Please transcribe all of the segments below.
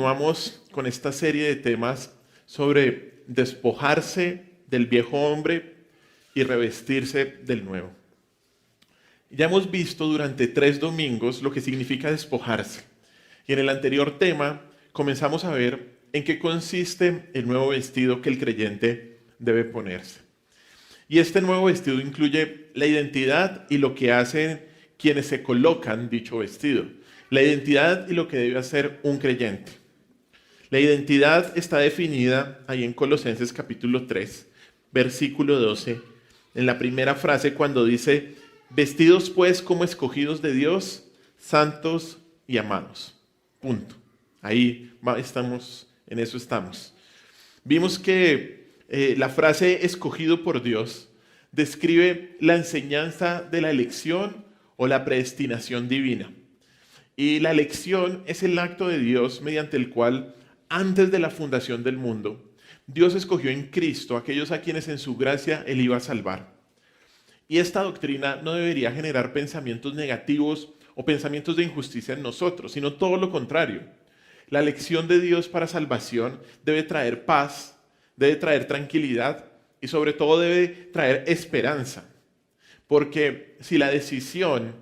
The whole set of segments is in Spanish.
continuamos con esta serie de temas sobre despojarse del viejo hombre y revestirse del nuevo. Ya hemos visto durante 3 domingos lo que significa despojarse. Y en el anterior tema comenzamos a ver en qué consiste el nuevo vestido que el creyente debe ponerse. Y este nuevo vestido incluye la identidad y lo que hacen quienes se colocan dicho vestido. La identidad y lo que debe hacer un creyente. La identidad está definida ahí en Colosenses capítulo 3, versículo 12, en la primera frase cuando dice: vestidos pues como escogidos de Dios, santos y amados. Punto. Ahí estamos, en eso estamos. Vimos que la frase escogido por Dios describe la enseñanza de la elección o la predestinación divina. Y la elección es el acto de Dios mediante el cual, antes de la fundación del mundo, Dios escogió en Cristo a aquellos a quienes en su gracia Él iba a salvar. Y esta doctrina no debería generar pensamientos negativos o pensamientos de injusticia en nosotros, sino todo lo contrario. La elección de Dios para salvación debe traer paz, debe traer tranquilidad y sobre todo debe traer esperanza. Porque si la decisión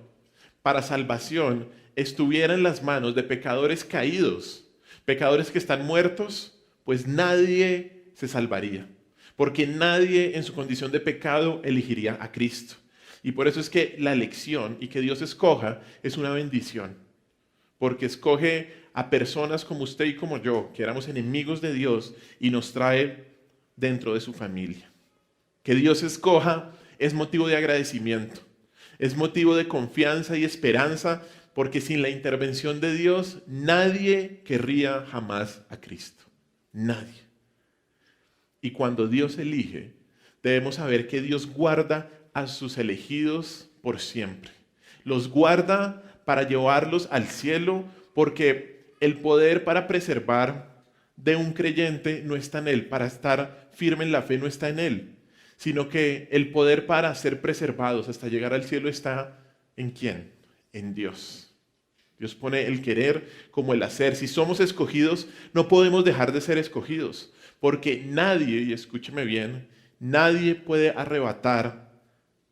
para salvación estuviera en las manos de pecadores caídos, pecadores que están muertos, pues nadie se salvaría. Porque nadie en su condición de pecado elegiría a Cristo. Y por eso es que la elección y que Dios escoja es una bendición. Porque escoge a personas como usted y como yo, que éramos enemigos de Dios, y nos trae dentro de su familia. Que Dios escoja es motivo de agradecimiento. Es motivo de confianza y esperanza, porque sin la intervención de Dios, nadie querría jamás a Cristo. Nadie. Y cuando Dios elige, debemos saber que Dios guarda a sus elegidos por siempre. Los guarda para llevarlos al cielo, porque el poder para preservar de un creyente no está en él, para estar firme en la fe no está en él, sino que el poder para ser preservados hasta llegar al cielo está ¿en quién? En Dios. Dios pone el querer como el hacer. Si somos escogidos, no podemos dejar de ser escogidos, porque nadie, y escúcheme bien, nadie puede arrebatar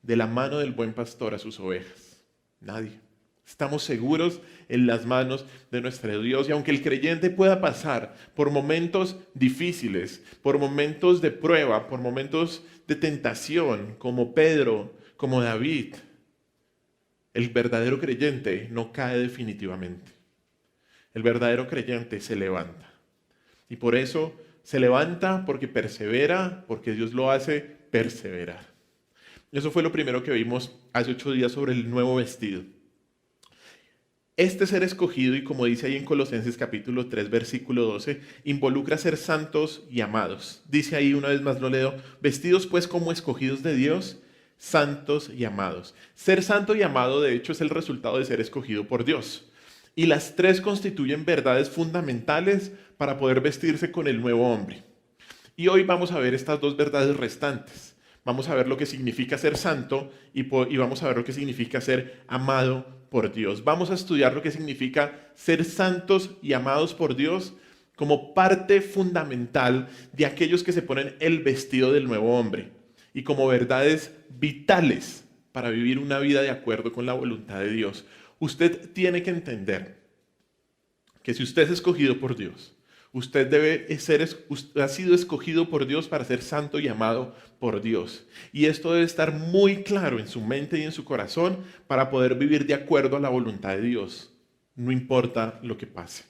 de la mano del buen pastor a sus ovejas. Nadie. Estamos seguros en las manos de nuestro Dios. Y aunque el creyente pueda pasar por momentos difíciles, por momentos de prueba, por momentos de tentación, como Pedro, como David, el verdadero creyente no cae definitivamente. El verdadero creyente se levanta. Y por eso se levanta, porque persevera, porque Dios lo hace perseverar. Eso fue lo primero que vimos hace 8 días sobre el nuevo vestido. Este ser escogido, y como dice ahí en Colosenses capítulo 3, versículo 12, involucra ser santos y amados. Dice ahí, una vez más lo leo: vestidos pues como escogidos de Dios, santos y amados. Ser santo y amado, de hecho, es el resultado de ser escogido por Dios. Y las 3 constituyen verdades fundamentales para poder vestirse con el nuevo hombre. Y hoy vamos a ver estas 2 verdades restantes. Vamos a ver lo que significa ser santo y vamos a ver lo que significa ser amado por Dios. Vamos a estudiar lo que significa ser santos y amados por Dios como parte fundamental de aquellos que se ponen el vestido del nuevo hombre y como verdades vitales para vivir una vida de acuerdo con la voluntad de Dios. Usted tiene que entender que si usted es escogido por Dios, usted ha sido escogido por Dios para ser santo y amado por Dios. Y esto debe estar muy claro en su mente y en su corazón para poder vivir de acuerdo a la voluntad de Dios. No importa lo que pase.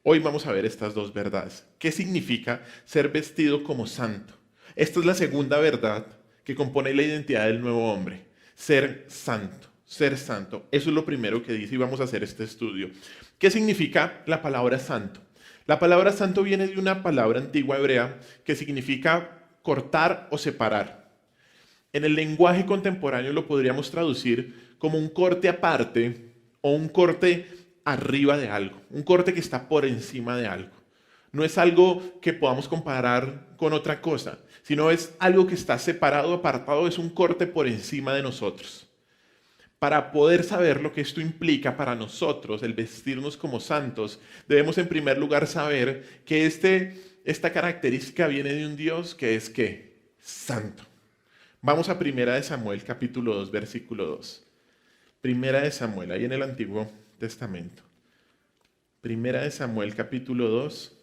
Hoy vamos a ver estas 2 verdades. ¿Qué significa ser vestido como santo? Esta es la segunda verdad que compone la identidad del nuevo hombre. Ser santo. Ser santo. Eso es lo primero que dice y vamos a hacer este estudio. ¿Qué significa la palabra santo? La palabra santo viene de una palabra antigua hebrea que significa cortar o separar. En el lenguaje contemporáneo lo podríamos traducir como un corte aparte o un corte arriba de algo, un corte que está por encima de algo. No es algo que podamos comparar con otra cosa, sino es algo que está separado, apartado, es un corte por encima de nosotros. Para poder saber lo que esto implica para nosotros, el vestirnos como santos, debemos en primer lugar saber que esta característica viene de un Dios que es ¿qué? Santo. Vamos a Primera de Samuel, capítulo 2, versículo 2. Primera de Samuel, ahí en el Antiguo Testamento. Primera de Samuel, capítulo 2,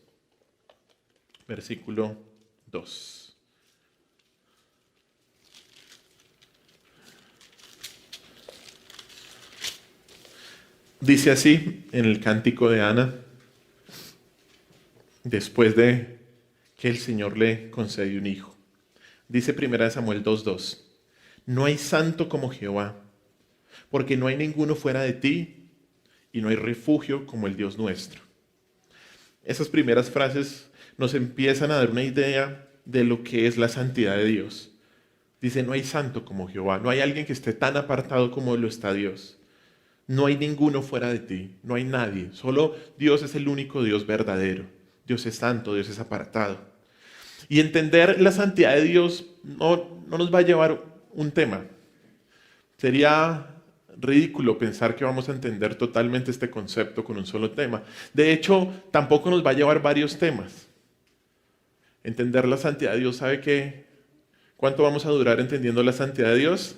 versículo 2. Dice así en el cántico de Ana, después de que el Señor le concedió un hijo. Dice 1 Samuel 2:2, no hay santo como Jehová, porque no hay ninguno fuera de ti, y no hay refugio como el Dios nuestro. Esas primeras frases nos empiezan a dar una idea de lo que es la santidad de Dios. Dice, no hay santo como Jehová, no hay alguien que esté tan apartado como lo está Dios. No hay ninguno fuera de ti, no hay nadie. Solo Dios es el único Dios verdadero. Dios es santo, Dios es apartado. Y entender la santidad de Dios no nos va a llevar un tema. Sería ridículo pensar que vamos a entender totalmente este concepto con un solo tema. De hecho, tampoco nos va a llevar varios temas. Entender la santidad de Dios, ¿sabe qué? ¿Cuánto vamos a durar entendiendo la santidad de Dios?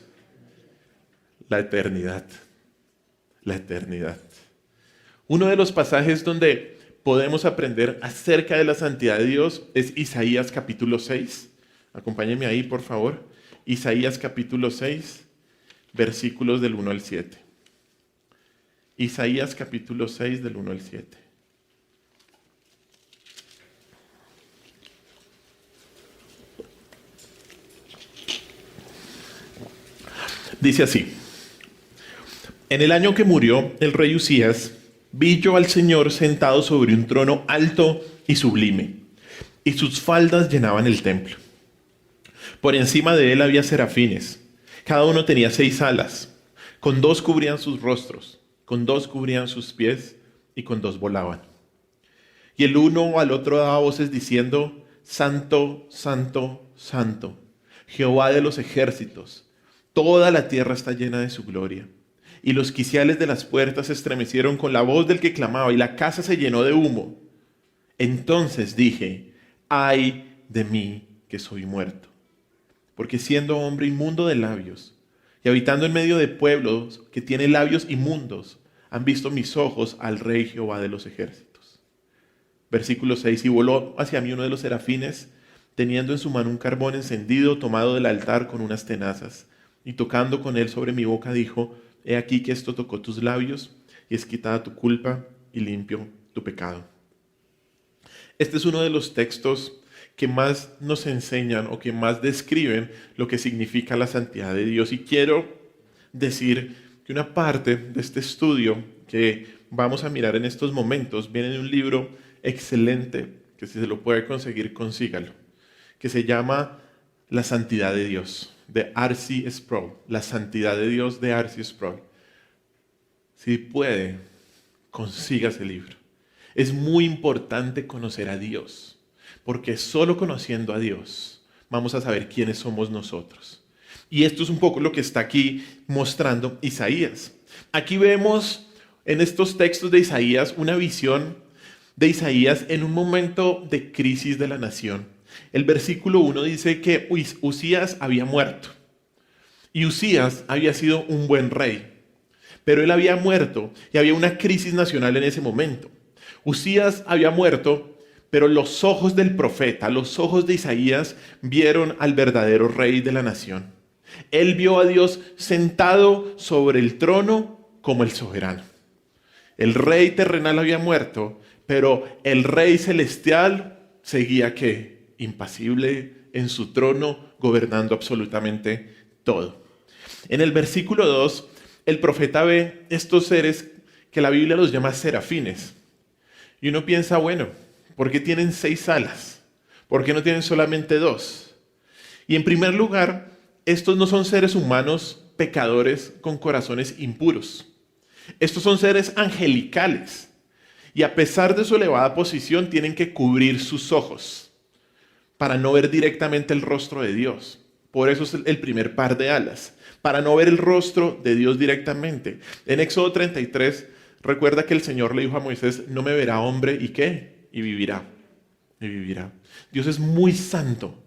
La eternidad. La eternidad. Uno de los pasajes donde podemos aprender acerca de la santidad de Dios es Isaías capítulo 6. Acompáñenme ahí, por favor. Isaías capítulo 6, versículos del 1 al 7. Isaías capítulo 6, del 1 al 7. Dice así. En el año que murió el rey Usías, vi yo al Señor sentado sobre un trono alto y sublime, y sus faldas llenaban el templo. Por encima de él había serafines, cada uno tenía 6 alas, con 2 cubrían sus rostros, con 2 cubrían sus pies, y con 2 volaban. Y el uno al otro daba voces diciendo, Santo, Santo, Santo, Jehová de los ejércitos, toda la tierra está llena de su gloria. Y los quiciales de las puertas se estremecieron con la voz del que clamaba, y la casa se llenó de humo. Entonces dije, ay de mí que soy muerto, porque siendo hombre inmundo de labios, y habitando en medio de pueblos que tienen labios inmundos, han visto mis ojos al Rey Jehová de los ejércitos. Versículo 6, y voló hacia mí uno de los serafines, teniendo en su mano un carbón encendido, tomado del altar con unas tenazas, y tocando con él sobre mi boca, dijo, he aquí que esto tocó tus labios, y es quitada tu culpa, y limpio tu pecado. Este es uno de los textos que más nos enseñan o que más describen lo que significa la santidad de Dios. Y quiero decir que una parte de este estudio que vamos a mirar en estos momentos viene de un libro excelente, que si se lo puede conseguir, consígalo, que se llama La Santidad de Dios, de R.C. Sproul. La Santidad de Dios, de R.C. Sproul. Si puede, consiga ese libro. Es muy importante conocer a Dios, porque solo conociendo a Dios vamos a saber quiénes somos nosotros. Y esto es un poco lo que está aquí mostrando Isaías. Aquí vemos en estos textos de Isaías una visión de Isaías en un momento de crisis de la nación. El versículo 1 dice que Usías había muerto. Y Usías había sido un buen rey. Pero él había muerto y había una crisis nacional en ese momento. Usías había muerto, pero los ojos del profeta, los ojos de Isaías, vieron al verdadero rey de la nación. Él vio a Dios sentado sobre el trono como el soberano. El rey terrenal había muerto, pero el rey celestial seguía ¿qué? Impasible en su trono, gobernando absolutamente todo. En el versículo 2, el profeta ve estos seres que la Biblia los llama serafines. Y uno piensa, bueno, ¿por qué tienen 6 alas? ¿Por qué no tienen solamente 2? Y en primer lugar, estos no son seres humanos pecadores con corazones impuros. Estos son seres angelicales. Y a pesar de su elevada posición, tienen que cubrir sus ojos para no ver directamente el rostro de Dios. Por eso es el primer par de alas. para no ver el rostro de Dios directamente. En Éxodo 33, recuerda que el Señor le dijo a Moisés, no me verá hombre, ¿y qué? Y vivirá. Y vivirá. Dios es muy santo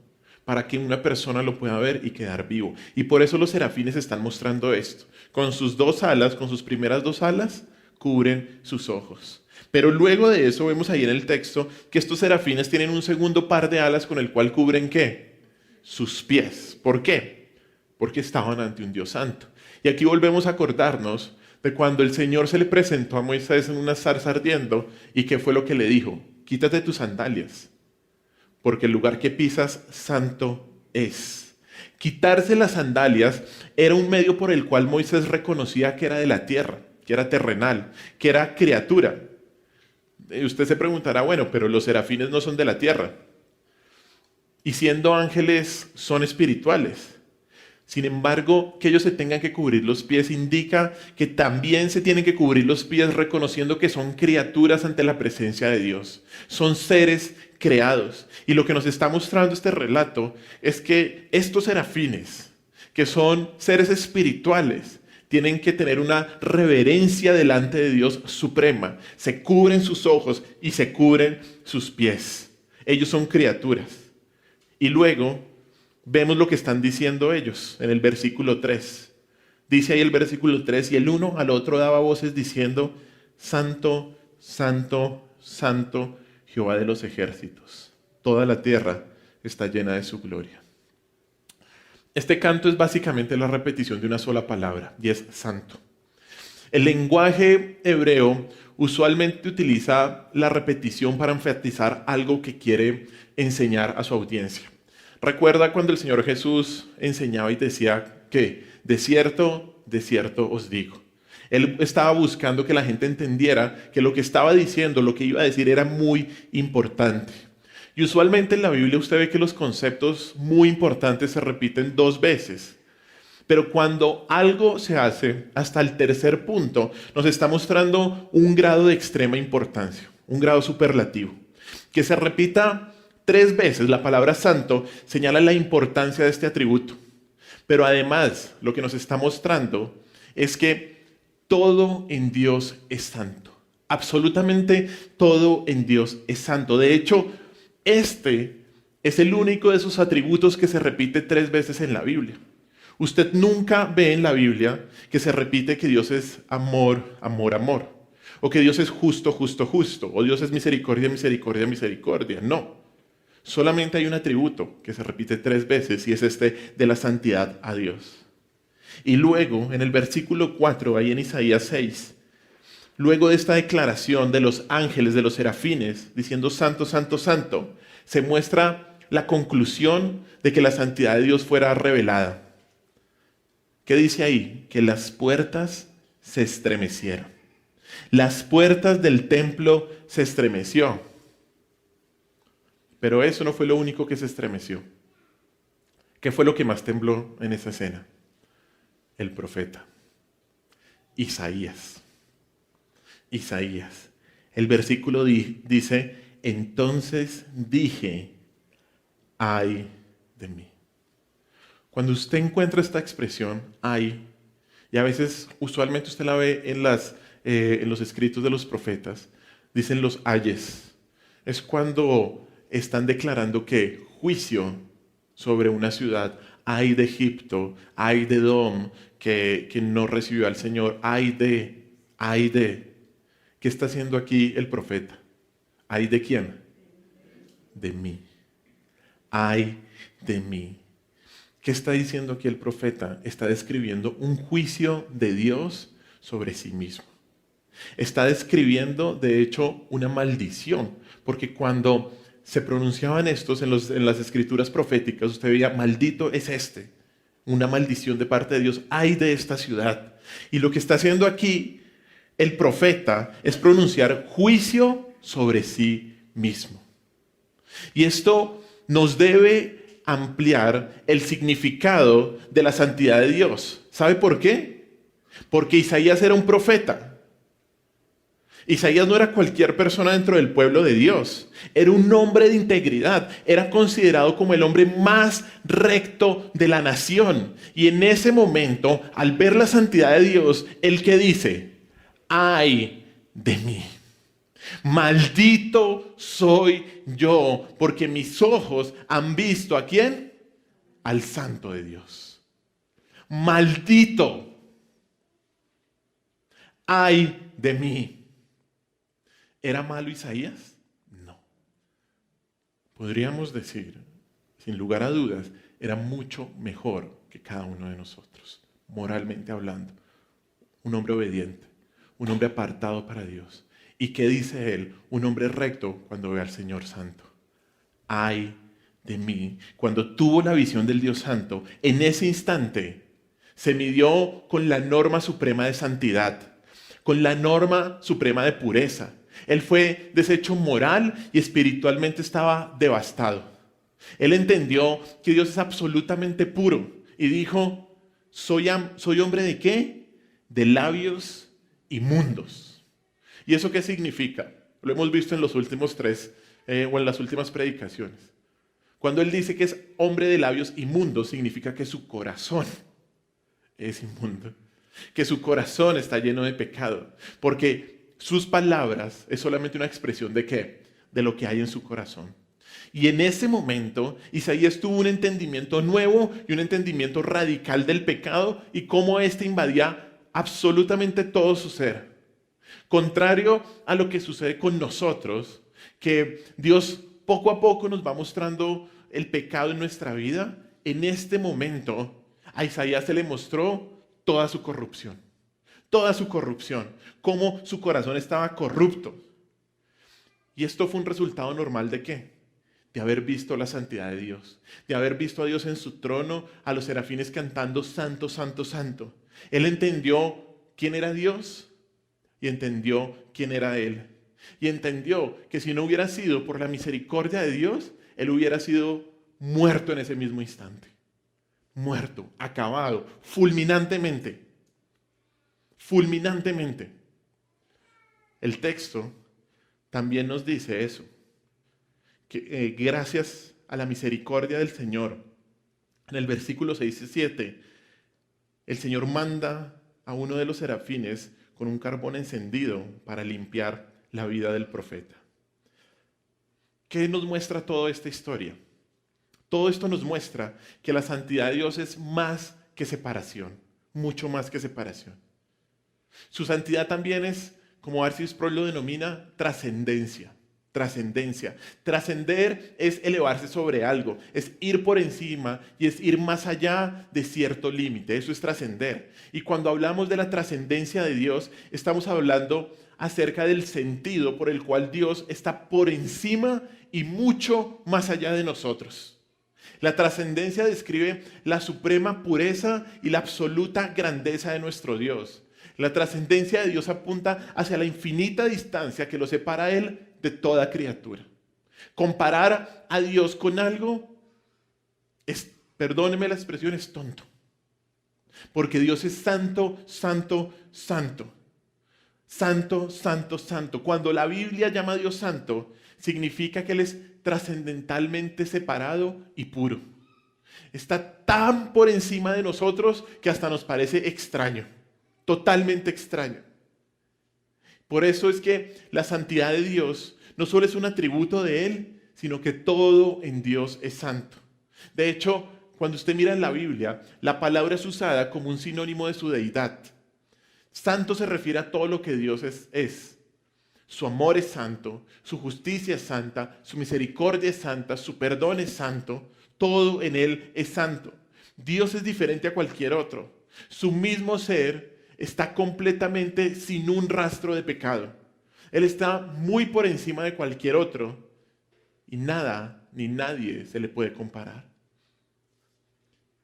para que una persona lo pueda ver y quedar vivo. Y por eso los serafines están mostrando esto. Con sus dos alas, con sus primeras dos alas, cubren sus ojos. Pero luego de eso vemos ahí en el texto que estos serafines tienen un segundo par de alas con el cual cubren ¿qué? Sus pies. ¿Por qué? Porque estaban ante un Dios santo. Y aquí volvemos a acordarnos de cuando el Señor se le presentó a Moisés en una zarza ardiendo y qué fue lo que le dijo. Quítate tus sandalias, porque el lugar que pisas santo es. Quitarse las sandalias era un medio por el cual Moisés reconocía que era de la tierra, que era terrenal, que era criatura. Usted se preguntará, bueno, pero los serafines no son de la tierra. Y siendo ángeles son espirituales. Sin embargo, que ellos se tengan que cubrir los pies indica que también se tienen que cubrir los pies reconociendo que son criaturas ante la presencia de Dios. Son seres creados. Y lo que nos está mostrando este relato es que estos serafines, que son seres espirituales, tienen que tener una reverencia delante de Dios suprema. Se cubren sus ojos y se cubren sus pies. Ellos son criaturas. Y luego vemos lo que están diciendo ellos en el versículo 3. Dice ahí el versículo 3, y el uno al otro daba voces diciendo, Santo, Santo, Santo, Jehová de los ejércitos. Toda la tierra está llena de su gloria. Este canto es básicamente la repetición de una sola palabra, y es santo. El lenguaje hebreo usualmente utiliza la repetición para enfatizar algo que quiere enseñar a su audiencia. Recuerda cuando el Señor Jesús enseñaba y decía que de cierto os digo. Él estaba buscando que la gente entendiera que lo que estaba diciendo, lo que iba a decir era muy importante. Y usualmente en la Biblia usted ve que los conceptos muy importantes se repiten 2 veces. Pero cuando algo se hace hasta el tercer punto, nos está mostrando un grado de extrema importancia, un grado superlativo. Que se repita 3 veces la palabra santo señala la importancia de este atributo. Pero además, lo que nos está mostrando es que todo en Dios es santo. Absolutamente todo en Dios es santo. De hecho, este es el único de sus atributos que se repite 3 veces en la Biblia. Usted nunca ve en la Biblia que se repite que Dios es amor, amor, amor. O que Dios es justo, justo, justo. O Dios es misericordia, misericordia, misericordia. No. Solamente hay un atributo que se repite 3 veces y es este de la santidad a Dios. Y luego, en el versículo 4, ahí en Isaías 6, luego de esta declaración de los ángeles, de los serafines, diciendo santo, santo, santo, se muestra la conclusión de que la santidad de Dios fuera revelada. ¿Qué dice ahí? Que las puertas se estremecieron. Las puertas del templo se estremeció. Pero eso no fue lo único que se estremeció. ¿Qué fue lo que más tembló en esa escena? El profeta. Isaías. Isaías. El versículo dice, entonces dije, ay de mí. Cuando usted encuentra esta expresión, ay, y a veces usualmente usted la ve en los escritos de los profetas, dicen los ayes. Es cuando están declarando que juicio sobre una ciudad, ay de Egipto, ay de Edom, que no recibió al Señor, ay de. ¿Qué está haciendo aquí el profeta? ¿Ay de quién? De mí. Ay de mí. ¿Qué está diciendo aquí el profeta? Está describiendo un juicio de Dios sobre sí mismo. Está describiendo, de hecho, una maldición, porque cuando se pronunciaban estos en las escrituras proféticas, usted veía, maldito es este, una maldición de parte de Dios, ay de esta ciudad. Y lo que está haciendo aquí el profeta es pronunciar juicio sobre sí mismo. Y esto nos debe ampliar el significado de la santidad de Dios. ¿Sabe por qué? Porque Isaías era un profeta. Isaías no era cualquier persona dentro del pueblo de Dios. Era un hombre de integridad. Era considerado como el hombre más recto de la nación. Y en ese momento, al ver la santidad de Dios, él que dice, ay de mí. Maldito soy yo, porque mis ojos han visto ¿a quién? Al Santo de Dios. Maldito. Ay de mí. ¿Era malo Isaías? No. Podríamos decir, sin lugar a dudas, era mucho mejor que cada uno de nosotros, moralmente hablando. Un hombre obediente, un hombre apartado para Dios. ¿Y qué dice él? Un hombre recto cuando ve al Señor Santo. Ay de mí. Cuando tuvo la visión del Dios Santo, en ese instante se midió con la norma suprema de santidad, con la norma suprema de pureza. Él fue deshecho moral y espiritualmente estaba devastado. Él entendió que Dios es absolutamente puro y dijo, ¿soy hombre de qué? De labios inmundos. ¿Y eso qué significa? Lo hemos visto en los últimos o en las últimas predicaciones. Cuando él dice que es hombre de labios inmundos, significa que su corazón es inmundo, que su corazón está lleno de pecado, porque sus palabras es solamente una expresión ¿de qué? De lo que hay en su corazón. Y en ese momento, Isaías tuvo un entendimiento nuevo y un entendimiento radical del pecado y cómo éste invadía absolutamente todo su ser. Contrario a lo que sucede con nosotros, que Dios poco a poco nos va mostrando el pecado en nuestra vida, en este momento a Isaías se le mostró toda su corrupción. Toda su corrupción, cómo su corazón estaba corrupto. Y esto fue un resultado normal ¿de qué? De haber visto la santidad de Dios, de haber visto a Dios en su trono, a los serafines cantando santo, santo, santo. Él entendió quién era Dios y entendió quién era Él. Y entendió que si no hubiera sido por la misericordia de Dios, Él hubiera sido muerto en ese mismo instante. Muerto, acabado, fulminantemente. Fulminantemente. El texto también nos dice eso, que gracias a la misericordia del Señor, en el versículo 6 y 7, el Señor manda a uno de los serafines con un carbón encendido para limpiar la vida del profeta. ¿Qué nos muestra toda esta historia? Todo esto nos muestra que la santidad de Dios es más que separación, mucho más que separación. Su santidad también es, como R.C. Sproul lo denomina, trascendencia. Trascendencia. Trascender es elevarse sobre algo, es ir por encima y es ir más allá de cierto límite. Eso es trascender. Y cuando hablamos de la trascendencia de Dios, estamos hablando acerca del sentido por el cual Dios está por encima y mucho más allá de nosotros. La trascendencia describe la suprema pureza y la absoluta grandeza de nuestro Dios. La trascendencia de Dios apunta hacia la infinita distancia que lo separa a Él de toda criatura. Comparar a Dios con algo es, perdóneme la expresión, es tonto. Porque Dios es santo, santo, santo. Santo, santo, santo. Cuando la Biblia llama a Dios santo, significa que Él es trascendentalmente separado y puro. Está tan por encima de nosotros que hasta nos parece extraño. Totalmente extraño. Por eso es que la santidad de Dios no solo es un atributo de Él, sino que todo en Dios es santo. De hecho, cuando usted mira en la Biblia, la palabra es usada como un sinónimo de su deidad. Santo se refiere a todo lo que Dios es. Su amor es santo, su justicia es santa, su misericordia es santa, su perdón es santo, todo en Él es santo. Dios es diferente a cualquier otro. Su mismo ser está completamente sin un rastro de pecado. Él está muy por encima de cualquier otro y nada ni nadie se le puede comparar.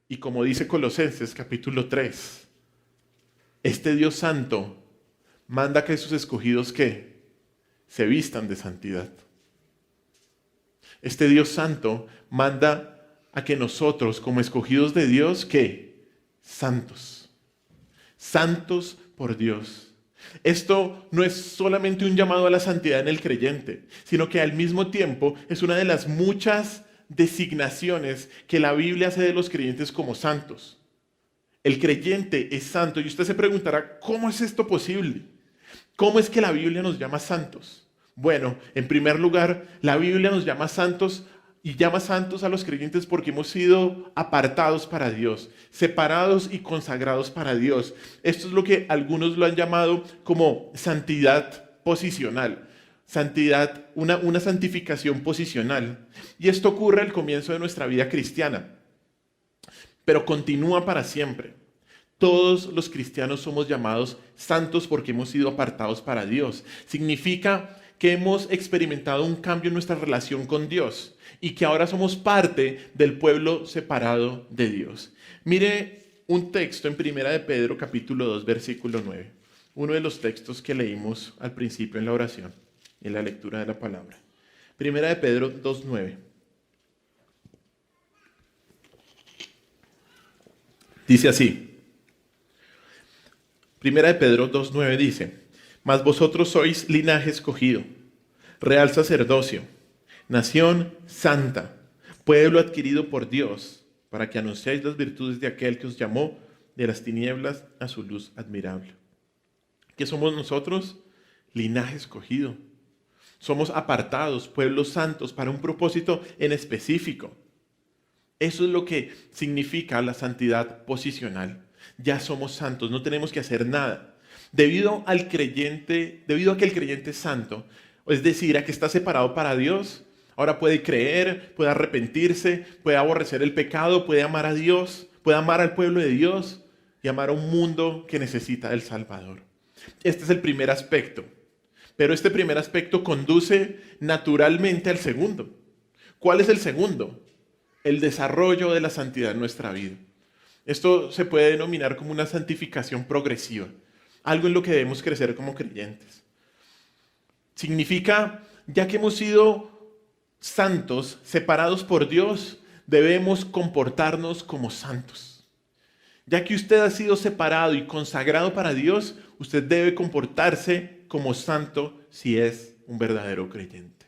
Y como dice Colosenses capítulo 3, este Dios santo manda que sus escogidos ¿qué? Se vistan de santidad. Este Dios santo manda a que nosotros como escogidos de Dios ¿qué? Santos. Santos por Dios. Esto no es solamente un llamado a la santidad en el creyente, sino que al mismo tiempo es una de las muchas designaciones que la Biblia hace de los creyentes como santos. El creyente es santo y usted se preguntará, ¿cómo es esto posible? ¿Cómo es que la Biblia nos llama santos? Bueno, en primer lugar, la Biblia nos llama santos y llama santos a los creyentes porque hemos sido apartados para Dios, separados y consagrados para Dios. Esto es lo que algunos lo han llamado como santidad posicional. Santidad, una santificación posicional. Y esto ocurre al comienzo de nuestra vida cristiana, pero continúa para siempre. Todos los cristianos somos llamados santos porque hemos sido apartados para Dios. Significa que hemos experimentado un cambio en nuestra relación con Dios y que ahora somos parte del pueblo separado de Dios. Mire un texto en Primera de Pedro, capítulo 2, versículo 9. Uno de los textos que leímos al principio en la oración, en la lectura de la palabra. Primera de Pedro 2, 9. Dice así. Primera de Pedro 2, 9 dice: Mas vosotros sois linaje escogido, real sacerdocio, nación santa, pueblo adquirido por Dios, para que anunciéis las virtudes de aquel que os llamó de las tinieblas a su luz admirable. ¿Qué somos nosotros? Linaje escogido. Somos apartados, pueblos santos, para un propósito en específico. Eso es lo que significa la santidad posicional. Ya somos santos, no tenemos que hacer nada. Debido a que el creyente es santo, es decir, a que está separado para Dios, ahora puede creer, puede arrepentirse, puede aborrecer el pecado, puede amar a Dios, puede amar al pueblo de Dios y amar a un mundo que necesita del Salvador. Este es el primer aspecto, pero este primer aspecto conduce naturalmente al segundo. ¿Cuál es el segundo? El desarrollo de la santidad en nuestra vida. Esto se puede denominar como una santificación progresiva, algo en lo que debemos crecer como creyentes. Significa, ya que hemos sido santos, separados por Dios, debemos comportarnos como santos. Ya que usted ha sido separado y consagrado para Dios, usted debe comportarse como santo si es un verdadero creyente.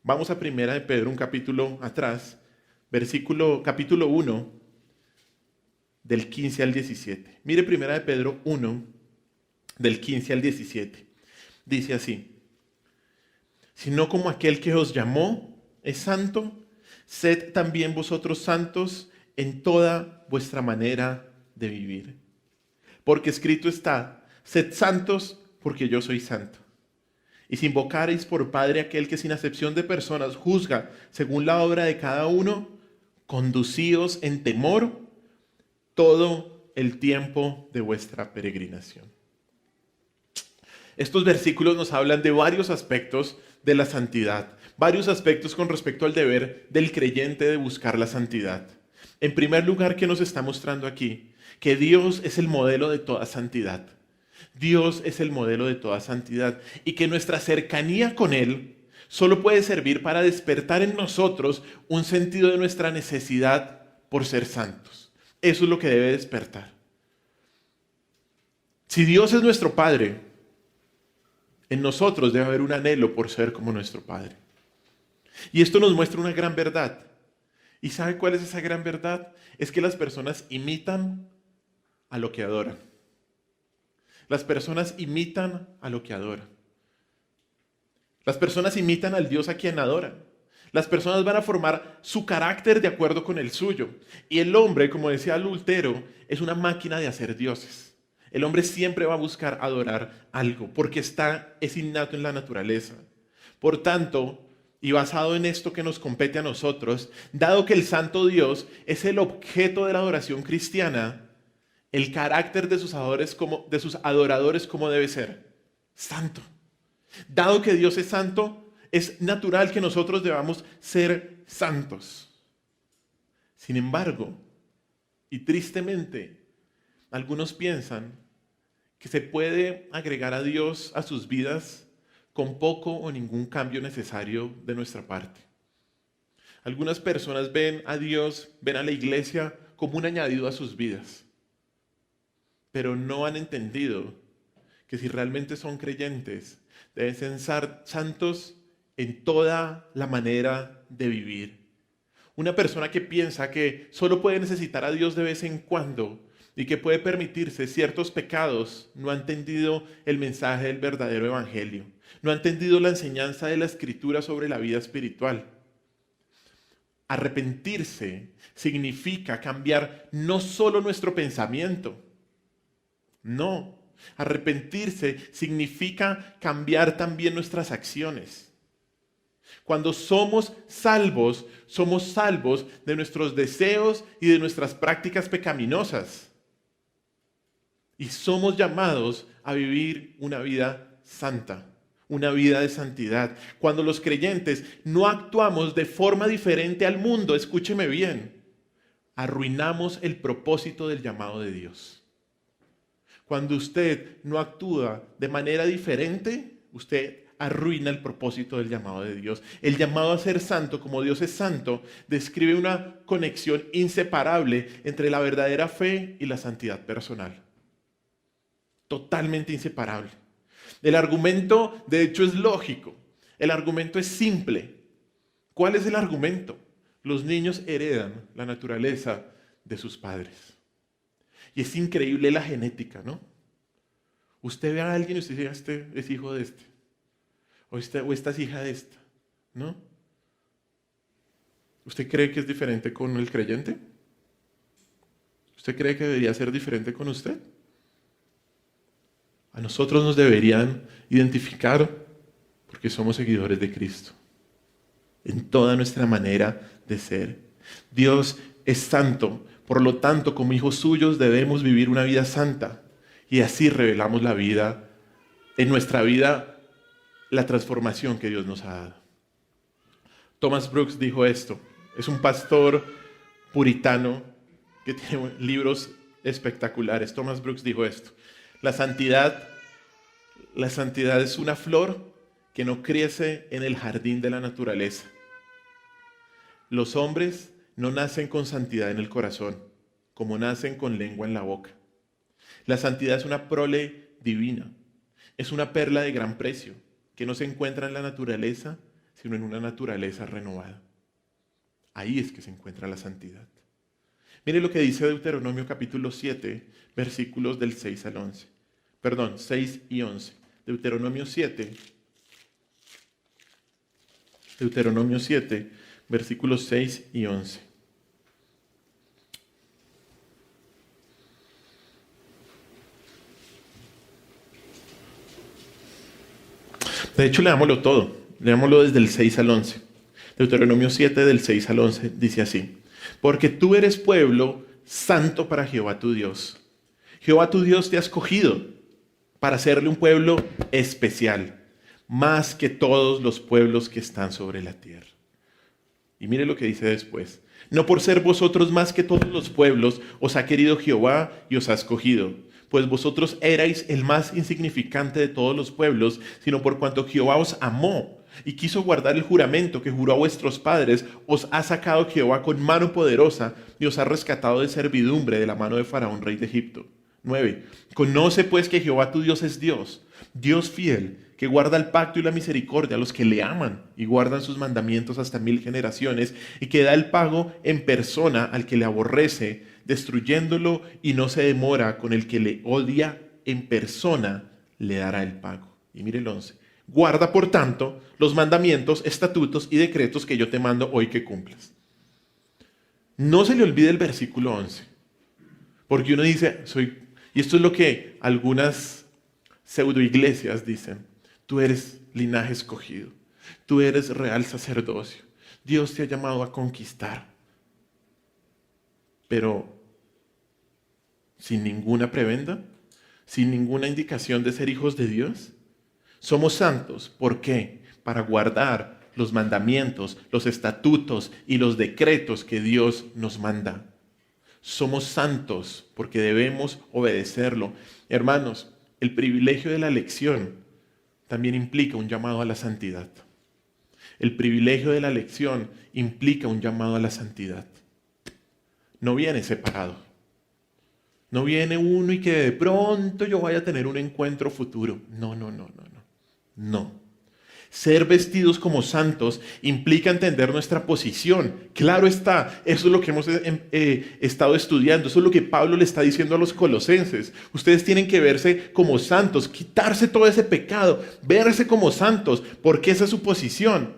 Vamos a Primera de Pedro, un capítulo atrás, capítulo 1, del 15 al 17. Mire Primera de Pedro 1, del 15 al 17. Dice así: Sino como aquel que os llamó es santo, sed también vosotros santos en toda vuestra manera de vivir. Porque escrito está: sed santos porque yo soy santo. Y si invocareis por Padre aquel que sin acepción de personas juzga según la obra de cada uno, conducíos en temor todo el tiempo de vuestra peregrinación. Estos versículos nos hablan de varios aspectos de la santidad, varios aspectos con respecto al deber del creyente de buscar la santidad. En primer lugar, ¿qué nos está mostrando aquí? Que Dios es el modelo de toda santidad. Dios es el modelo de toda santidad y que nuestra cercanía con Él solo puede servir para despertar en nosotros un sentido de nuestra necesidad por ser santos. Eso es lo que debe despertar. Si Dios es nuestro Padre, en nosotros debe haber un anhelo por ser como nuestro Padre. Y esto nos muestra una gran verdad. ¿Y sabe cuál es esa gran verdad? Es que las personas imitan a lo que adoran. Las personas imitan a lo que adoran. Las personas imitan al Dios a quien adoran. Las personas van a formar su carácter de acuerdo con el suyo. Y el hombre, como decía Lutero, es una máquina de hacer dioses. El hombre siempre va a buscar adorar algo, porque es innato en la naturaleza. Por tanto, y basado en esto que nos compete a nosotros, dado que el santo Dios es el objeto de la adoración cristiana, el carácter de sus adoradores, ¿cómo debe ser? Santo. Dado que Dios es santo, es natural que nosotros debamos ser santos. Sin embargo, y tristemente, algunos piensan que se puede agregar a Dios a sus vidas con poco o ningún cambio necesario de nuestra parte. Algunas personas ven a Dios, ven a la iglesia como un añadido a sus vidas, pero no han entendido que si realmente son creyentes, deben ser santos en toda la manera de vivir. Una persona que piensa que solo puede necesitar a Dios de vez en cuando y que puede permitirse ciertos pecados, no ha entendido el mensaje del verdadero evangelio, no ha entendido la enseñanza de la Escritura sobre la vida espiritual. Arrepentirse significa cambiar no solo nuestro pensamiento, no. Arrepentirse significa cambiar también nuestras acciones. Cuando somos salvos de nuestros deseos y de nuestras prácticas pecaminosas. Y somos llamados a vivir una vida santa, una vida de santidad. Cuando los creyentes no actuamos de forma diferente al mundo, escúcheme bien, arruinamos el propósito del llamado de Dios. Cuando usted no actúa de manera diferente, usted arruina el propósito del llamado de Dios. El llamado a ser santo, como Dios es santo, describe una conexión inseparable entre la verdadera fe y la santidad personal. Totalmente inseparable. El argumento, de hecho, es lógico. El argumento es simple. ¿Cuál es el argumento? Los niños heredan la naturaleza de sus padres. Y es increíble la genética, ¿no? Usted ve a alguien y usted dice, este es hijo de este. O esta es hija de esta, ¿no? ¿Usted cree que es diferente con el creyente? ¿Usted cree que debería ser diferente con usted? A nosotros nos deberían identificar porque somos seguidores de Cristo. En toda nuestra manera de ser. Dios es santo. Por lo tanto, como hijos suyos debemos vivir una vida santa y así revelamos la vida, en nuestra vida, la transformación que Dios nos ha dado. Thomas Brooks dijo esto, es un pastor puritano que tiene libros espectaculares. Thomas Brooks dijo esto, la santidad es una flor que no crece en el jardín de la naturaleza. Los hombres no nacen con santidad en el corazón, como nacen con lengua en la boca. La santidad es una prole divina, es una perla de gran precio, que no se encuentra en la naturaleza, sino en una naturaleza renovada. Ahí es que se encuentra la santidad. Mire lo que dice Deuteronomio capítulo 7, versículos del 6 al 11. Perdón, 6 y 11. Deuteronomio 7, versículos 6 y 11. De hecho, leámoslo todo. Leámoslo desde el 6 al 11. Deuteronomio 7, del 6 al 11, dice así. Porque tú eres pueblo santo para Jehová tu Dios. Jehová tu Dios te ha escogido para hacerle un pueblo especial, más que todos los pueblos que están sobre la tierra. Y mire lo que dice después. No por ser vosotros más que todos los pueblos, os ha querido Jehová y os ha escogido. Pues vosotros erais el más insignificante de todos los pueblos, sino por cuanto Jehová os amó y quiso guardar el juramento que juró a vuestros padres, os ha sacado Jehová con mano poderosa y os ha rescatado de servidumbre de la mano de Faraón, rey de Egipto. 9. Conoce pues que Jehová tu Dios es Dios, Dios fiel, que guarda el pacto y la misericordia a los que le aman y guardan sus mandamientos hasta 1000 generaciones, y que da el pago en persona al que le aborrece, destruyéndolo, y no se demora con el que le odia, en persona le dará el pago. Y mire el 11. Guarda, por tanto, los mandamientos, estatutos y decretos que yo te mando hoy que cumplas. No se le olvide el versículo 11, porque uno dice, y esto es lo que algunas pseudoiglesias dicen, tú eres linaje escogido, tú eres real sacerdocio, Dios te ha llamado a conquistar, pero sin ninguna prebenda, sin ninguna indicación de ser hijos de Dios. Somos santos, ¿por qué? Para guardar los mandamientos, los estatutos y los decretos que Dios nos manda. Somos santos porque debemos obedecerlo. Hermanos, el privilegio de la elección también implica un llamado a la santidad. El privilegio de la elección implica un llamado a la santidad. No viene separado. No viene uno y que de pronto yo vaya a tener un encuentro futuro. No, no, no, no, no. No. Ser vestidos como santos implica entender nuestra posición. Claro está, eso es lo que hemos estado estudiando, eso es lo que Pablo le está diciendo a los colosenses. Ustedes tienen que verse como santos, quitarse todo ese pecado, verse como santos, porque esa es su posición.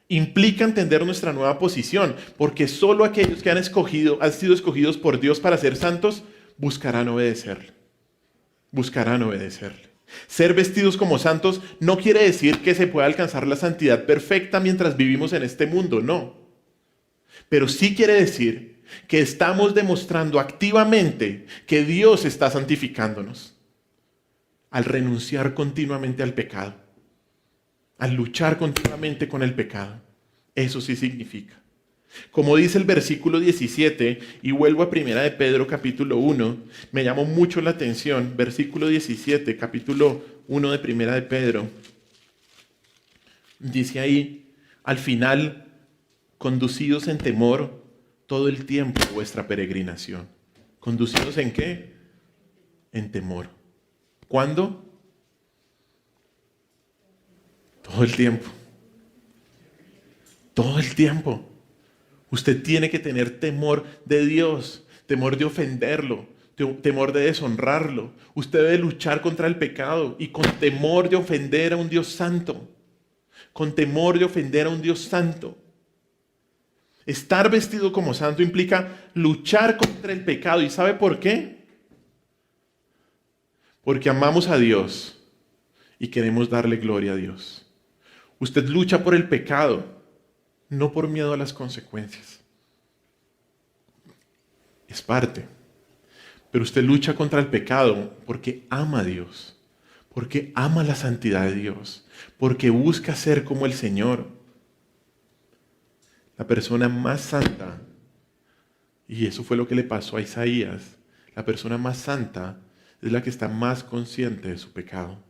Implica entender nuestra nueva posición, porque solo aquellos que han sido escogidos por Dios para ser santos, buscarán obedecerle. Buscarán obedecerle. Ser vestidos como santos no quiere decir que se pueda alcanzar la santidad perfecta mientras vivimos en este mundo, no. Pero sí quiere decir que estamos demostrando activamente que Dios está santificándonos al renunciar continuamente al pecado, al luchar continuamente con el pecado. Eso sí significa. Como dice el versículo 17, y vuelvo a 1 de Pedro capítulo 1, me llamó mucho la atención, versículo 17, capítulo 1 de 1 de Pedro, dice ahí, al final, conducidos en temor todo el tiempo de vuestra peregrinación. ¿Conducidos en qué? En temor. ¿Cuándo? Todo el tiempo. Todo el tiempo. Usted tiene que tener temor de Dios, temor de ofenderlo, temor de deshonrarlo. Usted debe luchar contra el pecado y con temor de ofender a un Dios santo. Con temor de ofender a un Dios santo. Estar vestido como santo implica luchar contra el pecado. ¿Y sabe por qué? Porque amamos a Dios y queremos darle gloria a Dios. Usted lucha por el pecado, no por miedo a las consecuencias. Es parte. Pero usted lucha contra el pecado porque ama a Dios, porque ama la santidad de Dios, porque busca ser como el Señor. La persona más santa, y eso fue lo que le pasó a Isaías, la persona más santa es la que está más consciente de su pecado.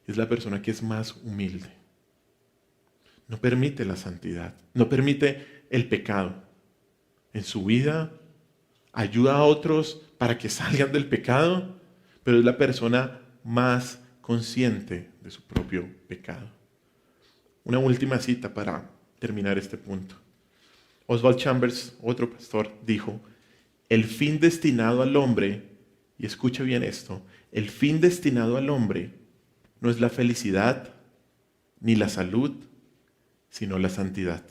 Es la persona que es más humilde. No permite la santidad, no permite el pecado en su vida, ayuda a otros para que salgan del pecado, pero es la persona más consciente de su propio pecado. Una última cita para terminar este punto. Oswald Chambers, otro pastor, dijo, el fin destinado al hombre, y escucha bien esto, el fin destinado al hombre no es la felicidad ni la salud, sino la santidad.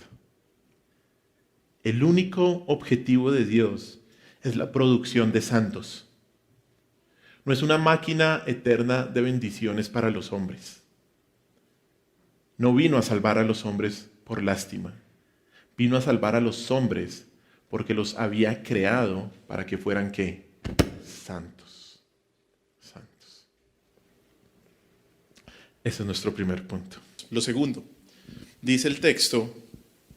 El único objetivo de Dios es la producción de santos. No es una máquina eterna de bendiciones para los hombres. No vino a salvar a los hombres por lástima. Vino a salvar a los hombres porque los había creado para que fueran ¿qué? Santos. Santos. Ese es nuestro primer punto. Lo segundo. Dice el texto,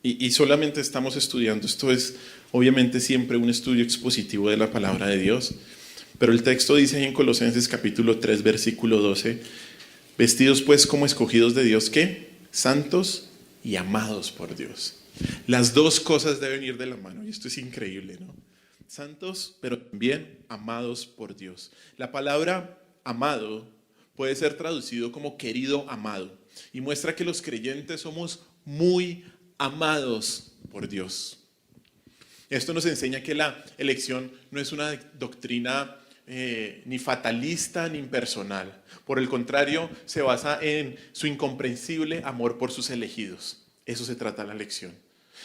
y solamente estamos estudiando, esto es obviamente siempre un estudio expositivo de la palabra de Dios, pero el texto dice ahí en Colosenses capítulo 3, versículo 12, vestidos pues como escogidos de Dios, ¿qué? Santos y amados por Dios. Las dos cosas deben ir de la mano, y esto es increíble, ¿no? Santos, pero también amados por Dios. La palabra amado puede ser traducido como querido amado. Y muestra que los creyentes somos muy amados por Dios. Esto nos enseña que la elección no es una doctrina ni fatalista ni impersonal. Por el contrario, se basa en su incomprensible amor por sus elegidos. Eso se trata la elección.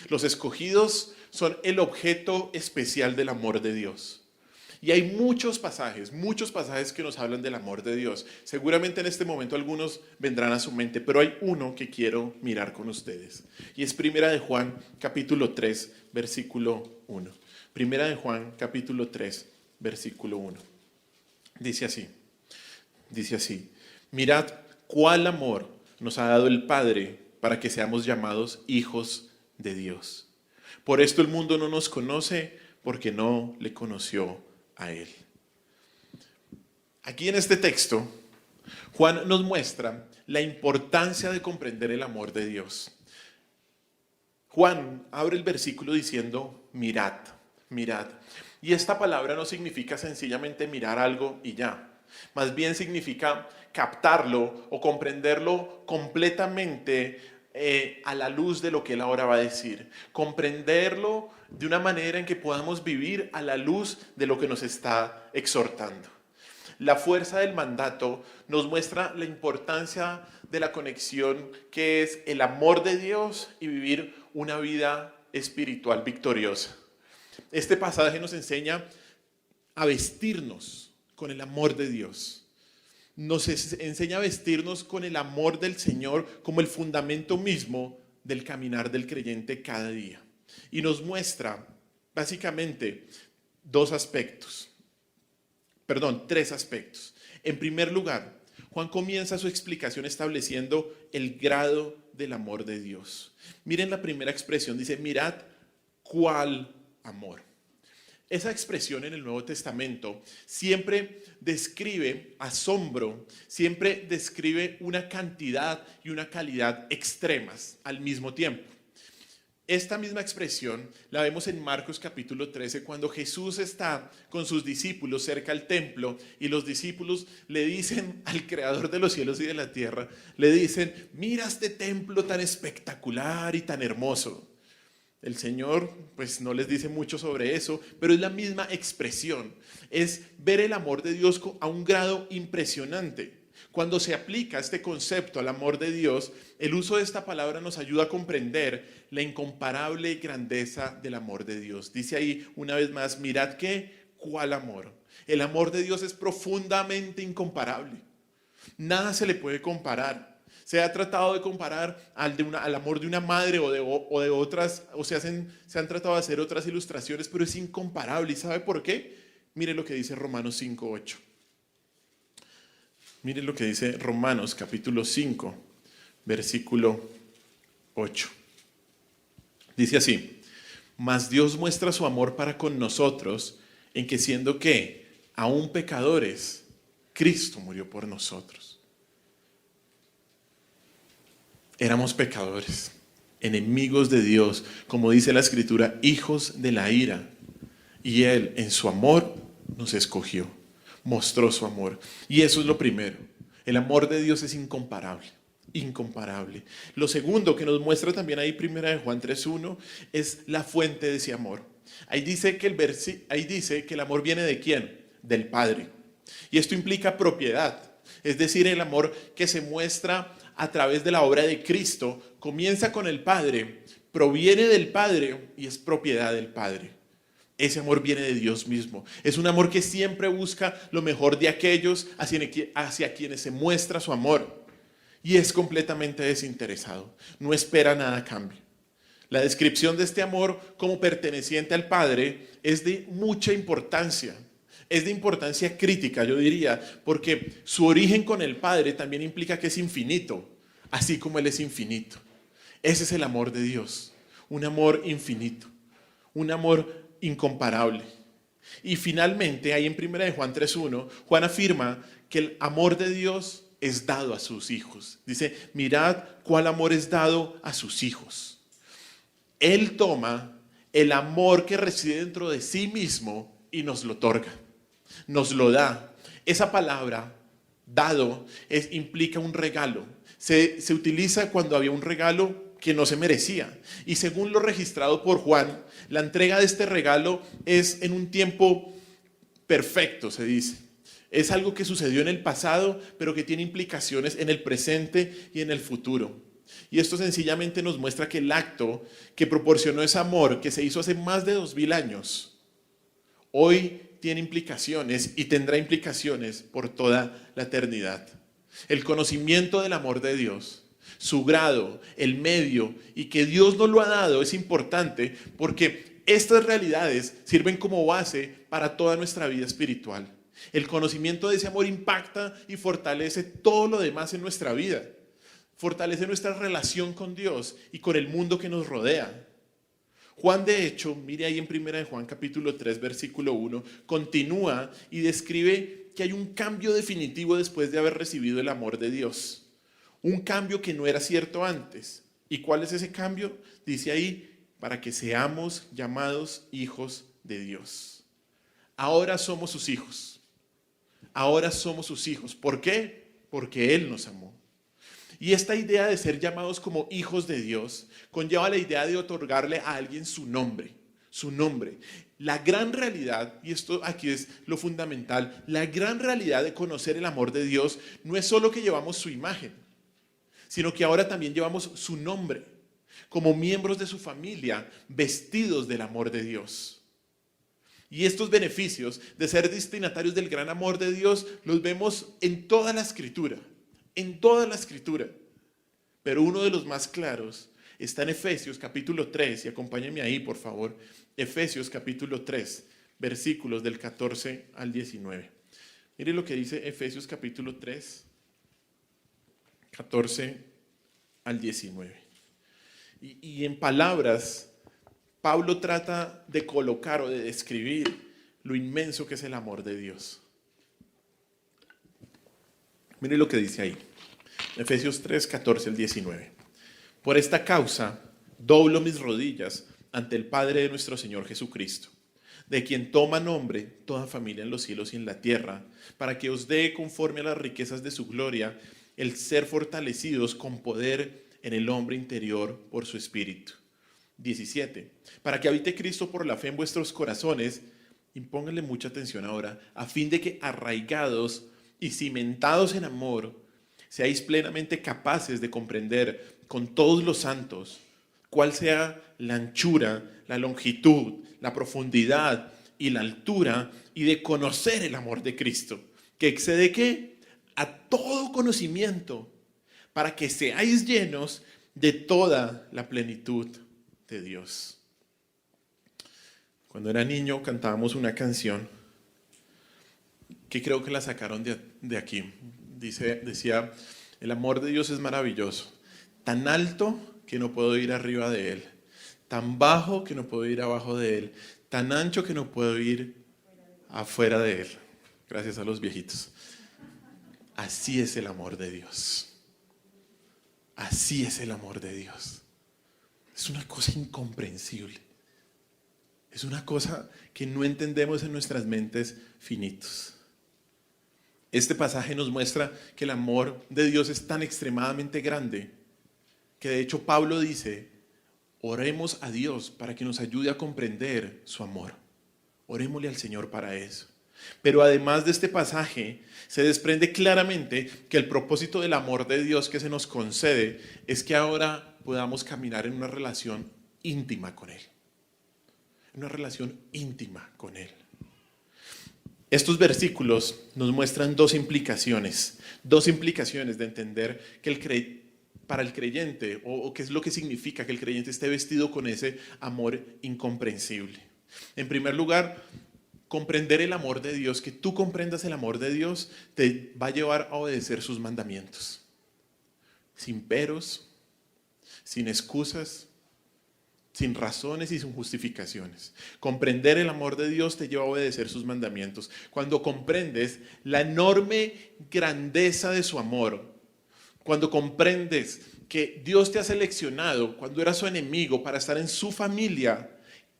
Los escogidos son el objeto especial del amor de Dios. Y hay muchos pasajes que nos hablan del amor de Dios. Seguramente en este momento algunos vendrán a su mente, pero hay uno que quiero mirar con ustedes. Y es 1 de Juan, capítulo 3, versículo 1. 1 de Juan, capítulo 3, versículo 1. Dice así, mirad cuál amor nos ha dado el Padre para que seamos llamados hijos de Dios. Por esto el mundo no nos conoce porque no le conoció a Él. Aquí en este texto, Juan nos muestra la importancia de comprender el amor de Dios. Juan abre el versículo diciendo, mirad, mirad. Y esta palabra no significa sencillamente mirar algo y ya. Más bien significa captarlo o comprenderlo completamente a la luz de lo que él ahora va a decir. Comprenderlo de una manera en que podamos vivir a la luz de lo que nos está exhortando. La fuerza del mandato nos muestra la importancia de la conexión que es el amor de Dios y vivir una vida espiritual victoriosa. Este pasaje nos enseña a vestirnos con el amor de Dios. Nos enseña a vestirnos con el amor del Señor como el fundamento mismo del caminar del creyente cada día. Y nos muestra básicamente tres aspectos. En primer lugar, Juan comienza su explicación estableciendo el grado del amor de Dios. Miren la primera expresión, dice, mirad cuál amor. Esa expresión en el Nuevo Testamento siempre describe asombro, siempre describe una cantidad y una calidad extremas al mismo tiempo. Esta misma expresión la vemos en Marcos capítulo 13, cuando Jesús está con sus discípulos cerca al templo y los discípulos le dicen al Creador de los cielos y de la tierra, le dicen, mira este templo tan espectacular y tan hermoso. El Señor pues no les dice mucho sobre eso, pero es la misma expresión, es ver el amor de Dios a un grado impresionante. Cuando se aplica este concepto al amor de Dios, el uso de esta palabra nos ayuda a comprender la incomparable grandeza del amor de Dios. Dice ahí una vez más, mirad cuál amor. El amor de Dios es profundamente incomparable. Nada se le puede comparar. Se ha tratado de comparar al amor de una madre o de otras, o se han tratado de hacer otras ilustraciones, pero es incomparable. ¿Y sabe por qué? Mire lo que dice Romanos 5:8. Miren lo que dice Romanos capítulo 5, versículo 8. Dice así, mas Dios muestra su amor para con nosotros en que siendo aún pecadores, Cristo murió por nosotros. Éramos pecadores, enemigos de Dios, como dice la Escritura, hijos de la ira. Y Él en su amor nos escogió. Mostró su amor. Y eso es lo primero. El amor de Dios es incomparable. Incomparable. Lo segundo que nos muestra también ahí primera de Juan 3:1 es la fuente de ese amor. Ahí dice que el amor viene ¿de quién? Del Padre. Y esto implica propiedad. Es decir, el amor que se muestra a través de la obra de Cristo comienza con el Padre, proviene del Padre y es propiedad del Padre. Ese amor viene de Dios mismo. Es un amor que siempre busca lo mejor de aquellos hacia quienes se muestra su amor. Y es completamente desinteresado. No espera nada a cambio. La descripción de este amor como perteneciente al Padre es de mucha importancia. Es de importancia crítica, yo diría, porque su origen con el Padre también implica que es infinito, así como Él es infinito. Ese es el amor de Dios. Un amor infinito. Un amor incomparable. Y finalmente, ahí en 1 de Juan 3:1, Juan afirma que el amor de Dios es dado a sus hijos. Dice, mirad cuál amor es dado a sus hijos. Él toma el amor que reside dentro de sí mismo y nos lo otorga, nos lo da. Esa palabra, dado, implica un regalo. Se utiliza cuando había un regalo que no se merecía. Y según lo registrado por Juan, la entrega de este regalo es en un tiempo perfecto, se dice. Es algo que sucedió en el pasado, pero que tiene implicaciones en el presente y en el futuro. Y esto sencillamente nos muestra que el acto que proporcionó ese amor, que se hizo hace más de 2000 años, hoy tiene implicaciones y tendrá implicaciones por toda la eternidad. El conocimiento del amor de Dios, su grado, el medio y que Dios nos lo ha dado es importante porque estas realidades sirven como base para toda nuestra vida espiritual. El conocimiento de ese amor impacta y fortalece todo lo demás en nuestra vida. Fortalece nuestra relación con Dios y con el mundo que nos rodea. Juan, de hecho, mire ahí en 1 de Juan capítulo 3, versículo 1, continúa y describe que hay un cambio definitivo después de haber recibido el amor de Dios. Un cambio que no era cierto antes. ¿Y cuál es ese cambio? Dice ahí, para que seamos llamados hijos de Dios. Ahora somos sus hijos. Ahora somos sus hijos. ¿Por qué? Porque Él nos amó. Y esta idea de ser llamados como hijos de Dios conlleva la idea de otorgarle a alguien su nombre. Su nombre. La gran realidad, y esto aquí es lo fundamental, la gran realidad de conocer el amor de Dios no es solo que llevamos su imagen, sino que ahora también llevamos su nombre, como miembros de su familia, vestidos del amor de Dios. Y estos beneficios de ser destinatarios del gran amor de Dios los vemos en toda la Escritura, en toda la Escritura. Pero uno de los más claros está en Efesios capítulo 3, y acompáñenme ahí por favor, Efesios capítulo 3, versículos del 14 al 19. Mire lo que dice Efesios capítulo 3, 14 al 19. Y en palabras, Pablo trata de colocar o de describir lo inmenso que es el amor de Dios. Mire lo que dice ahí. Efesios 3, 14 al 19. Por esta causa, doblo mis rodillas ante el Padre de nuestro Señor Jesucristo, de quien toma nombre toda familia en los cielos y en la tierra, para que os dé, conforme a las riquezas de su gloria, el ser fortalecidos con poder en el hombre interior por su Espíritu. 17. Para que habite Cristo por la fe en vuestros corazones, y pónganle mucha atención ahora, a fin de que arraigados y cimentados en amor, seáis plenamente capaces de comprender con todos los santos cuál sea la anchura, la longitud, la profundidad y la altura, y de conocer el amor de Cristo, que excede ¿qué? A todo conocimiento, para que seáis llenos de toda la plenitud de Dios. Cuando era niño cantábamos una canción que creo que la sacaron de aquí. Decía, el amor de Dios es maravilloso, tan alto que no puedo ir arriba de él, tan bajo que no puedo ir abajo de él, tan ancho que no puedo ir afuera de él. Gracias a los viejitos. Así es el amor de Dios. Así es el amor de Dios. Es una cosa incomprensible. Es una cosa que no entendemos en nuestras mentes finitos. Este pasaje nos muestra que el amor de Dios es tan extremadamente grande que de hecho Pablo dice, oremos a Dios para que nos ayude a comprender su amor. Orémosle al Señor para eso. Pero además de este pasaje, se desprende claramente que el propósito del amor de Dios que se nos concede es que ahora podamos caminar en una relación íntima con Él. Una relación íntima con Él. Estos versículos nos muestran dos implicaciones de entender que para el creyente, o qué es lo que significa que el creyente esté vestido con ese amor incomprensible. En primer lugar, comprender el amor de Dios, que tú comprendas el amor de Dios, te va a llevar a obedecer sus mandamientos. Sin peros, sin excusas, sin razones y sin justificaciones. Comprender el amor de Dios te lleva a obedecer sus mandamientos. Cuando comprendes la enorme grandeza de su amor, cuando comprendes que Dios te ha seleccionado cuando eras su enemigo para estar en su familia,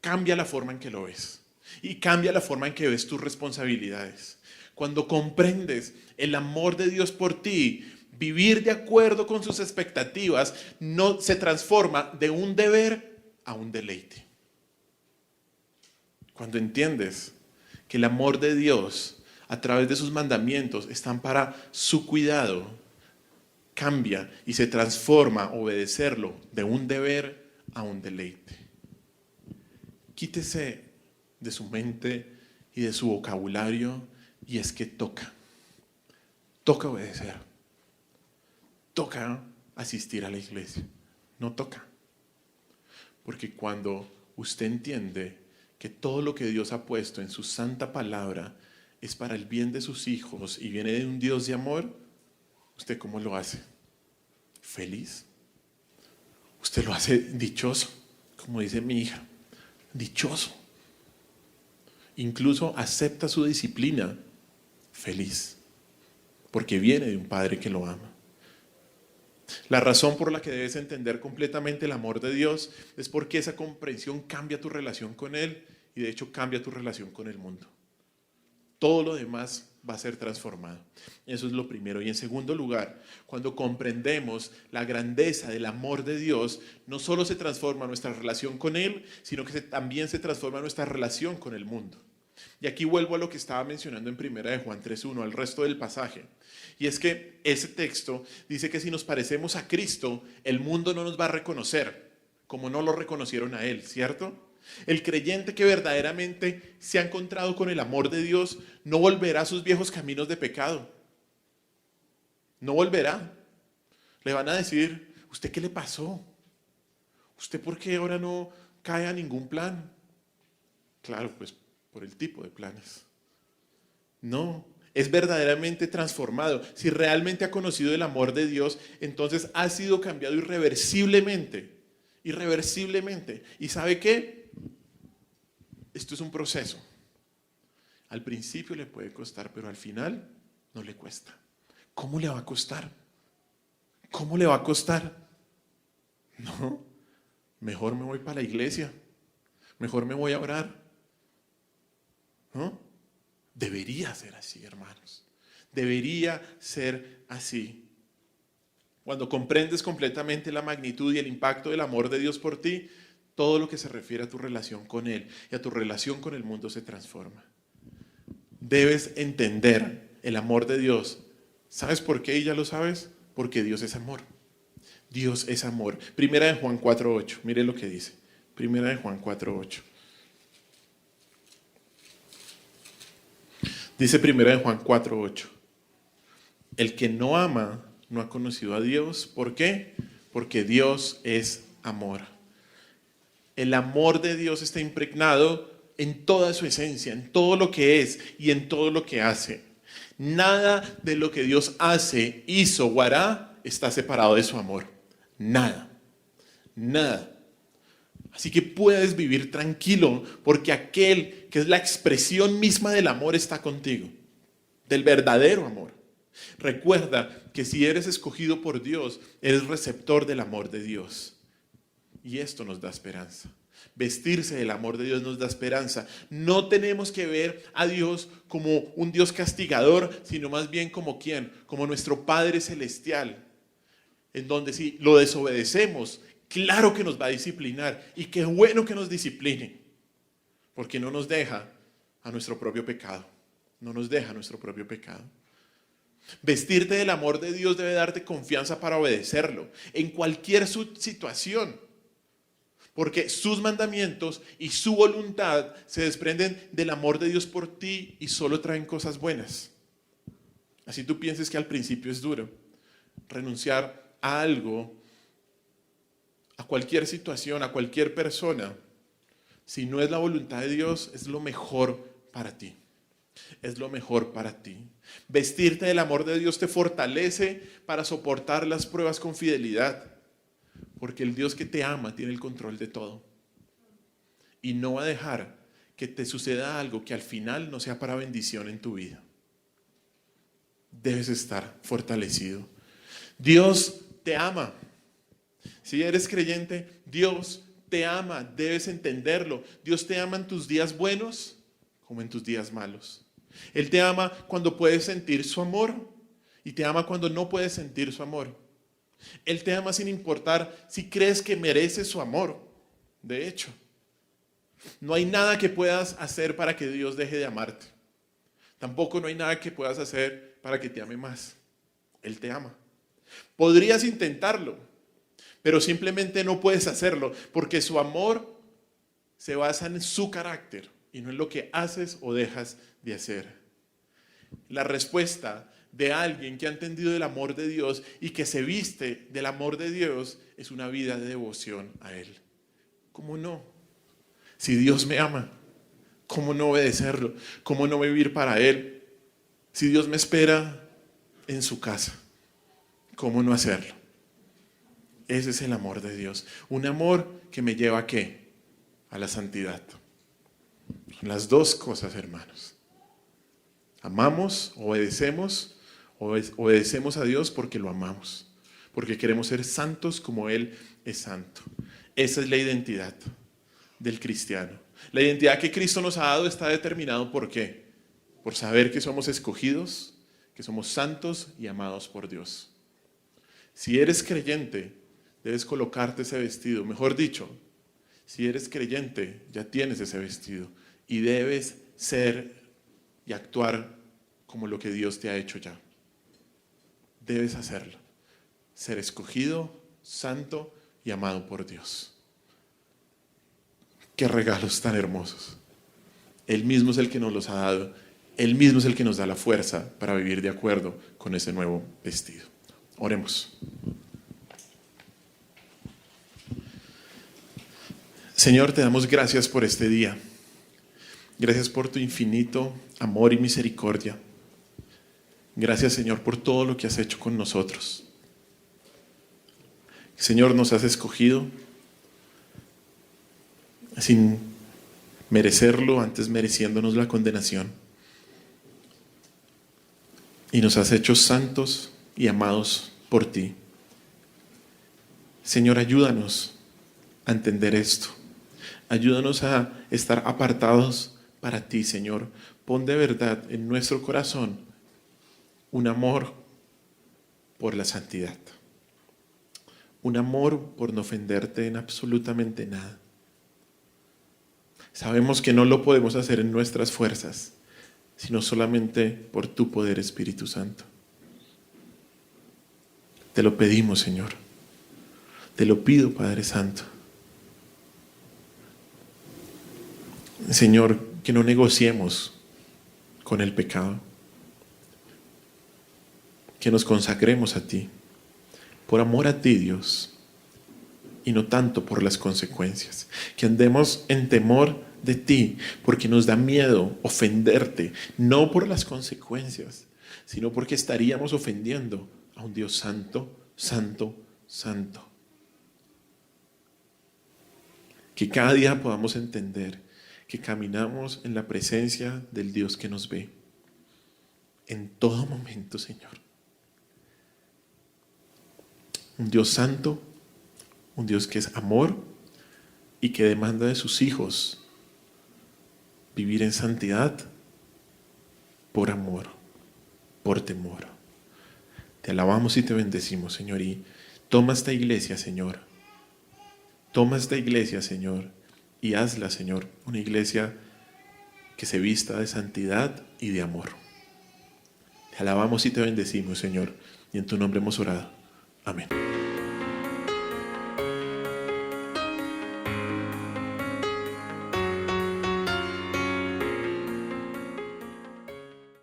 cambia la forma en que lo ves y cambia la forma en que ves tus responsabilidades. Cuando comprendes el amor de Dios por ti, vivir de acuerdo con sus expectativas no se transforma de un deber a un deleite. Cuando entiendes que el amor de Dios a través de sus mandamientos están para su cuidado, cambia y se transforma obedecerlo de un deber a un deleite. Quítese de su mente y de su vocabulario, y es que toca obedecer, toca asistir a la iglesia, no toca. Porque cuando usted entiende que todo lo que Dios ha puesto en su santa palabra es para el bien de sus hijos y viene de un Dios de amor, ¿usted cómo lo hace? ¿Feliz? ¿Usted lo hace dichoso? Como dice mi hija, dichoso. Incluso acepta su disciplina, feliz, porque viene de un Padre que lo ama. La razón por la que debes entender completamente el amor de Dios es porque esa comprensión cambia tu relación con Él y de hecho cambia tu relación con el mundo. todo lo demás va a ser transformado. Eso es lo primero. Y en segundo lugar, cuando comprendemos la grandeza del amor de Dios, no solo se transforma nuestra relación con Él, sino que también se transforma nuestra relación con el mundo. Y aquí vuelvo a lo que estaba mencionando en 1 de Juan 3:1, al resto del pasaje. Y es que ese texto dice que si nos parecemos a Cristo, el mundo no nos va a reconocer, como no lo reconocieron a Él, ¿cierto? El creyente que verdaderamente se ha encontrado con el amor de Dios no volverá a sus viejos caminos de pecado. No volverá. Le van a decir, ¿usted qué le pasó? ¿Usted por qué ahora no cae a ningún plan? Claro, pues por el tipo de planes. No, es verdaderamente transformado. Si realmente ha conocido el amor de Dios, entonces ha sido cambiado irreversiblemente. Irreversiblemente. ¿Y sabe qué? Esto es un proceso. Al principio le puede costar, pero al final no le cuesta. ¿Cómo le va a costar? ¿Cómo le va a costar? No, mejor me voy para la iglesia. Mejor me voy a orar. ¿No? Debería ser así, hermanos. Debería ser así. Cuando comprendes completamente la magnitud y el impacto del amor de Dios por ti, todo lo que se refiere a tu relación con Él y a tu relación con el mundo se transforma. Debes entender el amor de Dios. ¿Sabes por qué? Y ya lo sabes. Porque Dios es amor. Dios es amor. Primera de Juan 4:8. Mire lo que dice. Primera de Juan 4:8. Dice Primera de Juan 4:8. El que no ama no ha conocido a Dios. ¿Por qué? Porque Dios es amor. El amor de Dios está impregnado en toda su esencia, en todo lo que es y en todo lo que hace. Nada de lo que Dios hace, hizo o hará está separado de su amor. Nada. Nada. Así que puedes vivir tranquilo porque aquel que es la expresión misma del amor está contigo. Del verdadero amor. Recuerda que si eres escogido por Dios, eres receptor del amor de Dios. Y esto nos da esperanza. Vestirse del amor de Dios nos da esperanza. No tenemos que ver a Dios como un Dios castigador, sino más bien como ¿quién? Como nuestro Padre Celestial. En donde si lo desobedecemos, claro que nos va a disciplinar. Y qué bueno que nos discipline. Porque no nos deja a nuestro propio pecado. No nos deja a nuestro propio pecado. Vestirte del amor de Dios debe darte confianza para obedecerlo. En cualquier situación. Porque sus mandamientos y su voluntad se desprenden del amor de Dios por ti y solo traen cosas buenas. Así tú pienses que al principio es duro. Renunciar a algo, a cualquier situación, a cualquier persona, si no es la voluntad de Dios, es lo mejor para ti. Es lo mejor para ti. Vestirte del amor de Dios te fortalece para soportar las pruebas con fidelidad. Porque el Dios que te ama tiene el control de todo. Y no va a dejar que te suceda algo que al final no sea para bendición en tu vida. Debes estar fortalecido. Dios te ama. Si eres creyente, Dios te ama. Debes entenderlo. Dios te ama en tus días buenos como en tus días malos. Él te ama cuando puedes sentir su amor y te ama cuando no puedes sentir su amor. Él te ama sin importar si crees que mereces su amor. De hecho, no hay nada que puedas hacer para que Dios deje de amarte. Tampoco no hay nada que puedas hacer para que te ame más. Él te ama. Podrías intentarlo, pero simplemente no puedes hacerlo porque su amor se basa en su carácter y no en lo que haces o dejas de hacer. La respuesta de alguien que ha entendido el amor de Dios y que se viste del amor de Dios es una vida de devoción a Él. ¿Cómo no? Si Dios me ama, ¿cómo no obedecerlo? ¿Cómo no vivir para Él? Si Dios me espera en su casa, ¿cómo no hacerlo? Ese es el amor de Dios. Un amor que me lleva ¿a qué? A la santidad. Las dos cosas, hermanos. Amamos, obedecemos a Dios porque lo amamos, porque queremos ser santos como Él es santo. Esa es la identidad del cristiano. La identidad que Cristo nos ha dado está determinado ¿por qué? por saber que somos escogidos, que somos santos y amados por Dios. Si eres creyente, debes colocarte ese vestido. Mejor dicho, si eres creyente, ya tienes ese vestido y debes ser y actuar como lo que Dios te ha hecho ya. Debes hacerlo. Ser escogido, santo y amado por Dios. Qué regalos tan hermosos. Él mismo es el que nos los ha dado. Él mismo es el que nos da la fuerza para vivir de acuerdo con ese nuevo vestido. Oremos. Señor, te damos gracias por este día. Gracias por tu infinito amor y misericordia. Gracias, Señor, por todo lo que has hecho con nosotros. Señor, nos has escogido sin merecerlo, antes mereciéndonos la condenación. Y nos has hecho santos y amados por ti. Señor, ayúdanos a entender esto. Ayúdanos a estar apartados para ti, Señor. Pon de verdad en nuestro corazón un amor por la santidad. Un amor por no ofenderte en absolutamente nada. Sabemos que no lo podemos hacer en nuestras fuerzas, sino solamente por tu poder, Espíritu Santo. Te lo pedimos, Señor. Te lo pido, Padre Santo. Señor, que no negociemos con el pecado. Que nos consagremos a ti, por amor a ti, Dios, y no tanto por las consecuencias. Que andemos en temor de ti, porque nos da miedo ofenderte, no por las consecuencias, sino porque estaríamos ofendiendo a un Dios santo, santo, santo. Que cada día podamos entender que caminamos en la presencia del Dios que nos ve en todo momento, Señor. Un Dios santo, un Dios que es amor y que demanda de sus hijos vivir en santidad por amor, por temor. Te alabamos y te bendecimos, Señor, y toma esta iglesia, Señor. Toma esta iglesia, Señor, y hazla, Señor, una iglesia que se vista de santidad y de amor. Te alabamos y te bendecimos, Señor, y en tu nombre hemos orado. Amén.